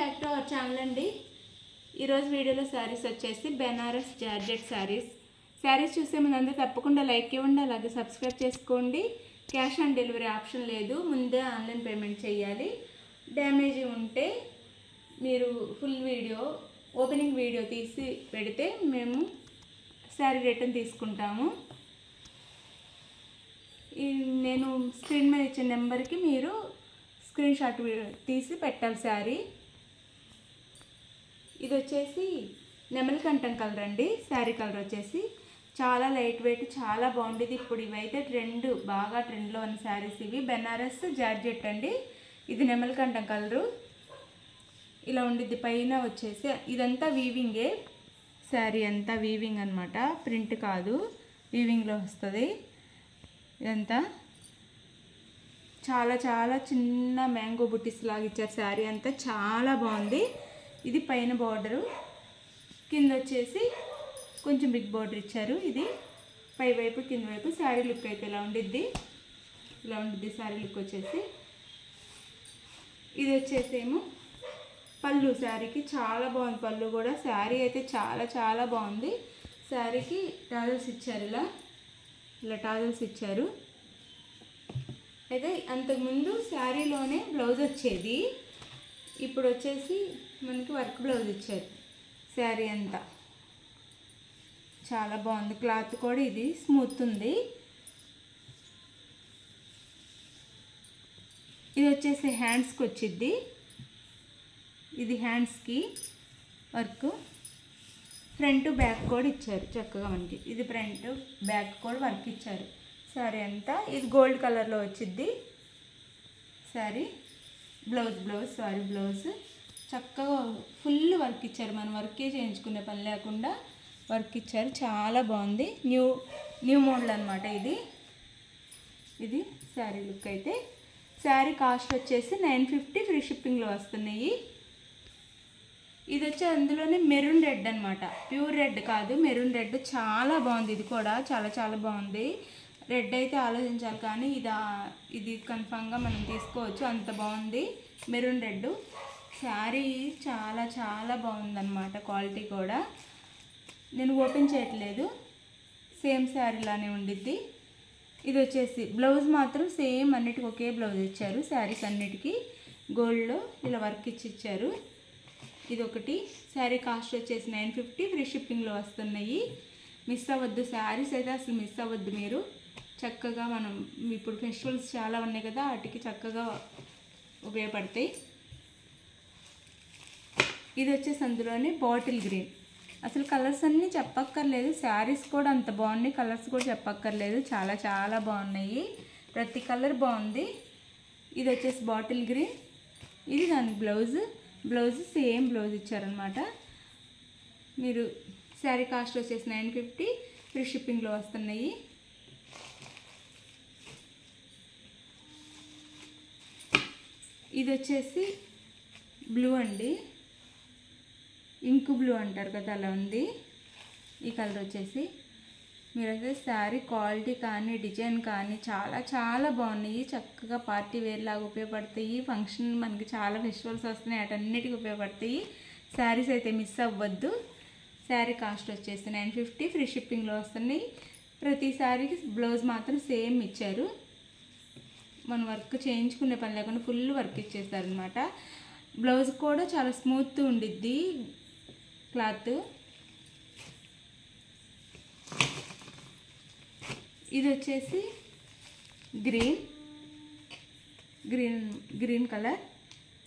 Back to our channel అండి. ఈరోజు వీడియోలో శారీస్ వచ్చేసి బెనారస్ జార్జెట్ శారీస్ చూసే ముందు అందరూ తప్పకుండా లైక్ ఇవ్వండి, అలాగే సబ్స్క్రైబ్ చేసుకోండి. క్యాష్ ఆన్ డెలివరీ ఆప్షన్ లేదు, ముందే ఆన్లైన్ పేమెంట్ చేయాలి. డ్యామేజ్ ఉంటే మీరు ఫుల్ వీడియో ఓపెనింగ్ వీడియో తీసి పెడితే మేము శారీ రిటర్న్ తీసుకుంటాము. నేను స్క్రీన్ మీద ఇచ్చిన నెంబర్కి మీరు స్క్రీన్ షాట్ తీసి పెట్టాలి. శారీ ఇది వచ్చేసి నెమలికంఠం కలర్ అండి. శారీ కలర్ వచ్చేసి చాలా లైట్ వెయిట్, చాలా బాగుండేది. ఇప్పుడు ఇవైతే బాగా ట్రెండ్లో ఉన్న శారీస్ ఇవి. బెనారస్ జార్జెట్ అండి. ఇది నెమలికంఠం కలరు ఇలా ఉండిద్ది. పైన వచ్చేసి ఇదంతా వీవింగే, శారీ అంతా వీవింగ్ అనమాట, ప్రింట్ కాదు, వీవింగ్లో వస్తుంది. ఇదంతా చాలా చాలా చిన్న మ్యాంగో బుట్టీస్ లాగా ఇచ్చారు. శారీ అంతా చాలా బాగుంది. ఇది పైన బార్డరు, కింద వచ్చేసి కొంచెం బిగ్ బార్డర్ ఇచ్చారు. ఇది పై వైపు కింద వైపు. శారీ లుక్ అయితే ఇలా ఉండిద్ది శారీ లుక్ వచ్చేసి. ఇది వచ్చేసేమో పళ్ళు. శారీకి చాలా బాగుంది పళ్ళు కూడా. శారీ అయితే చాలా చాలా బాగుంది. శారీకి టాజల్స్ ఇచ్చారు, ఇలా టాజల్స్ ఇచ్చారు. అయితే అంతకుముందు శారీలోనే బ్లౌజ్ వచ్చేది, ఇప్పుడు వచ్చేసి మనకి వర్క్ బ్లౌజ్ ఇచ్చారు. శారీ అంతా చాలా బాగుంది. క్లాత్ కూడా ఇది స్మూత్ ఉంది. ఇది వచ్చేసి హ్యాండ్స్కి వచ్చిద్ది. ఇది హ్యాండ్స్కి వర్క్. ఫ్రంట్ బ్యాక్ కూడా ఇచ్చారు చక్కగా మనకి. ఇది ఫ్రంట్ బ్యాక్ కూడా వర్క్ ఇచ్చారు. శారీ అంతా ఇది గోల్డ్ కలర్లో వచ్చిద్ది. శారీ బ్లౌజ్ చక్కగా ఫుల్ వర్క్ ఇచ్చారు. మనం వర్కే చేయించుకునే పని లేకుండా వర్క్ ఇచ్చారు. చాలా బాగుంది. న్యూ మోడల్ అనమాట ఇది శారీ లుక్ అయితే. శారీ కాస్ట్ వచ్చేసి 950 ఫ్రీ షిప్పింగ్లో వస్తున్నాయి. ఇది వచ్చి అందులోనే మెరూన్ రెడ్ అనమాట, ప్యూర్ రెడ్ కాదు, మెరూన్ రెడ్. చాలా బాగుంది. ఇది కూడా చాలా చాలా బాగుంది. రెడ్ అయితే ఆలోచించాలి, కానీ ఇది కన్ఫామ్గా మనం తీసుకోవచ్చు, అంత బాగుంది. మెరూన్ రెడ్ శారీ చాలా చాలా బాగుందన్నమాట. క్వాలిటీ కూడా నేను ఓపెన్ చేయట్లేదు, సేమ్ శారీలానే ఉండిద్ది. ఇది వచ్చేసి బ్లౌజ్ మాత్రం సేమ్ అన్నిటికీ ఒకే బ్లౌజ్ ఇచ్చారు. శారీస్ అన్నిటికీ గోల్డ్లో ఇలా వర్క్ ఇచ్చారు. ఇది ఒకటి. శారీ కాస్ట్ వచ్చేసి 950 ఫ్రీ షిప్పింగ్లో వస్తున్నాయి. మిస్ అవ్వద్దు, శారీస్ అయితే అసలు మిస్ అవ్వద్దు మీరు. చక్కగా మనం ఇప్పుడు ఫెస్టివల్స్ చాలా ఉన్నాయి కదా, వాటికి చక్కగా ఉపయోగపడతాయి. ఇది వచ్చేసి అందులోనే బాటిల్ గ్రీన్. అసలు కలర్స్ అన్నీ చెప్పక్కర్లేదు, శారీస్ కూడా అంత బాగున్నాయి, కలర్స్ కూడా చెప్పక్కర్లేదు, చాలా చాలా బాగున్నాయి. ప్రతి కలర్ బాగుంది. ఇది వచ్చేసి బాటిల్ గ్రీన్. ఇది దాని బ్లౌజ్ సేమ్ బ్లౌజ్ ఇచ్చారనమాట. మీరు శారీ కాస్ట్ వచ్చేసి 950 ఫ్రీ షిప్పింగ్లో వస్తున్నాయి. ఇది వచ్చేసి బ్లూ అండి, ఇంకు బ్లూ అంటారు కదా, అలా ఉంది ఈ కలర్ వచ్చేసి. మీరైతే శారీ క్వాలిటీ కానీ డిజైన్ కానీ చాలా చాలా బాగున్నాయి. చక్కగా పార్టీ వేర్ లాగా ఉపయోగపడతాయి. ఫంక్షన్ మనకి చాలా ఫెస్టివల్స్ వస్తున్నాయి, అటన్నిటికీ ఉపయోగపడతాయి. శారీస్ అయితే మిస్ అవ్వద్దు. శారీ కాస్ట్ వచ్చేసి 950 ఫ్రీ షిప్పింగ్లో వస్తున్నాయి. ప్రతి శారీకి బ్లౌజ్ మాత్రం సేమ్ ఇచ్చారు. మనం వర్క్ చేయించుకునే పని లేకుండా ఫుల్ వర్క్ ఇచ్చేస్తారనమాట. బ్లౌజ్ కూడా చాలా స్మూత్ ఉండిద్ది క్లాత్. ఇది వచ్చేసి గ్రీన్ కలర్.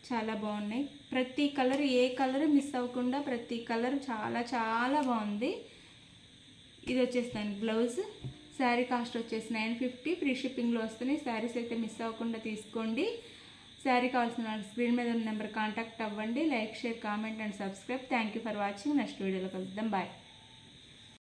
చాలా బాగున్నాయి. ప్రతి కలర్, ఏ కలర్ మిస్ అవ్వకుండా ప్రతి కలర్ చాలా చాలా బాగుంది. ఇది వచ్చేసి దాని బ్లౌజ్. శారీ కాస్ట్ వచ్చేసి 950 ఫ్రీ షిప్పింగ్లో వస్తున్నాయి. శారీస్ అయితే మిస్ అవ్వకుండా తీసుకోండి. శారీ కావాల్సిన స్క్రీన్ మీద ఉన్న నెంబర్ కాంటాక్ట్ అవ్వండి. Like, share, comment and subscribe. Thank you for watching. Next వీడియోలో కలుద్దాం. బాయ్.